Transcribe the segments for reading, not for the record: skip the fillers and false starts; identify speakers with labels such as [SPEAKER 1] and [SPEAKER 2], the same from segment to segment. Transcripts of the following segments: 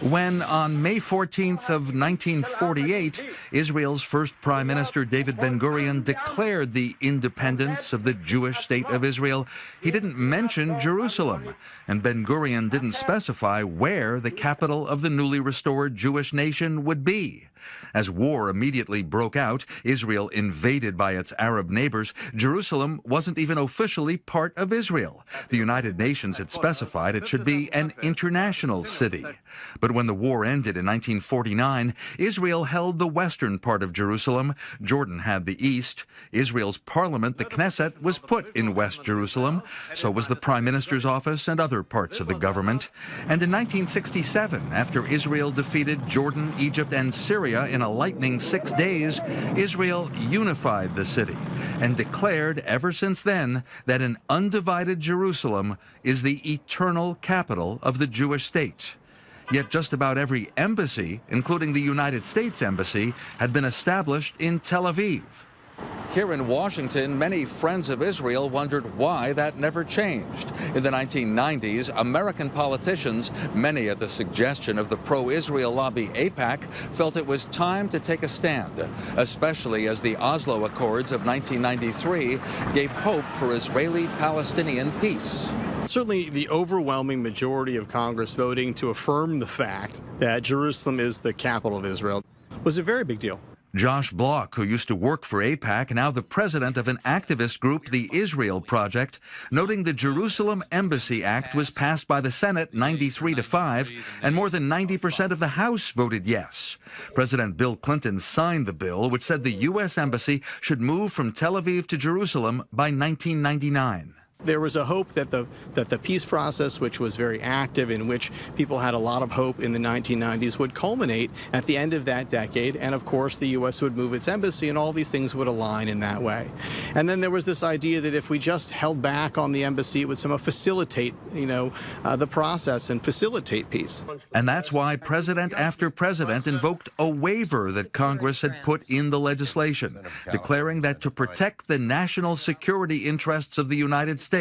[SPEAKER 1] when on May 14th of 1948, Israel's first Prime Minister David Ben-Gurion declared the independence of the Jewish state of Israel, he didn't mention Jerusalem, and Ben-Gurion didn't specify where the capital of the newly restored Jewish nation would be. As war immediately broke out, Israel invaded by its Arab neighbors, Jerusalem wasn't even officially part of Israel. The United Nations had specified it should be an international city. But when the war ended in 1949, Israel held the western part of Jerusalem, Jordan had the east. Israel's parliament, the Knesset, was put in West Jerusalem. So was the Prime Minister's office and other parts of the government. And in 1967, after Israel defeated Jordan, Egypt, and Syria in a lightning 6 days, Israel unified the city and declared ever since then that an undivided Jerusalem is the eternal capital of the Jewish state. Yet just about every embassy, including the United States Embassy, had been established in Tel Aviv. Here in Washington, many friends of Israel wondered why that never changed. In the 1990s, American politicians, many at the suggestion of the pro-Israel lobby AIPAC, felt it was time to take a stand, especially as the Oslo Accords of 1993 gave hope for Israeli-Palestinian peace.
[SPEAKER 2] Certainly, the overwhelming majority of Congress voting to affirm the fact that Jerusalem is the capital of Israel was a very big deal.
[SPEAKER 1] Josh Block, who used to work for AIPAC, now the president of an activist group, the Israel Project, noting the Jerusalem Embassy Act was passed by the Senate 93-5, and more than 90% of the House voted yes. President Bill Clinton signed the bill, which said the U.S. Embassy should move from Tel Aviv to Jerusalem by 1999.
[SPEAKER 2] There was a hope that the peace process, which was very active, in which people had a lot of hope in the 1990s, would culminate at the end of that decade, and of course the U.S. would move its embassy, and all these things would align in that way. And then there was this idea that if we just held back on the embassy, it would somehow facilitate, the process and facilitate peace.
[SPEAKER 1] And that's why president after president invoked a waiver that Congress had put in the legislation, declaring that to protect the national security interests of the United States,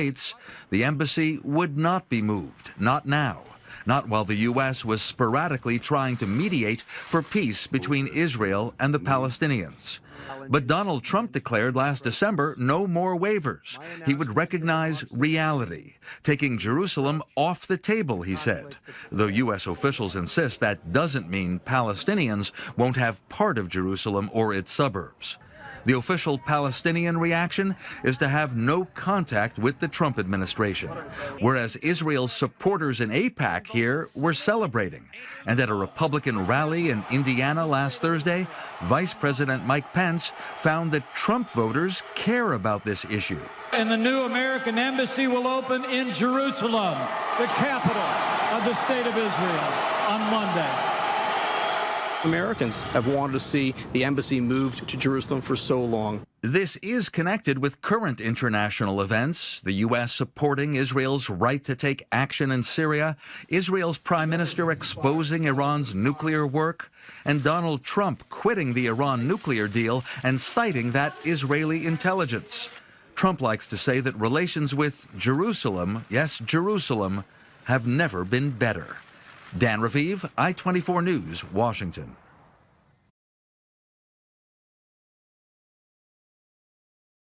[SPEAKER 1] the embassy would not be moved, not now, not while the U.S. was sporadically trying to mediate for peace between Israel and the Palestinians. But Donald Trump declared last December no more waivers. He would recognize reality, taking Jerusalem off the table, he said. Though U.S. officials insist that doesn't mean Palestinians won't have part of Jerusalem or its suburbs. The official Palestinian reaction is to have no contact with the Trump administration, whereas Israel's supporters in AIPAC here were celebrating. And at a Republican rally in Indiana last Thursday, Vice President Mike Pence found that Trump voters care about this issue.
[SPEAKER 3] And the new American embassy will open in Jerusalem, the capital of the state of Israel, on Monday.
[SPEAKER 2] Americans have wanted to see the embassy moved to Jerusalem for so long.
[SPEAKER 1] This is connected with current international events, the U.S. supporting Israel's right to take action in Syria, Israel's prime minister exposing Iran's nuclear work, and Donald Trump quitting the Iran nuclear deal and citing that Israeli intelligence. Trump likes to say that relations with Jerusalem, yes, Jerusalem, have never been better. Dan Raviv, I-24 News, Washington.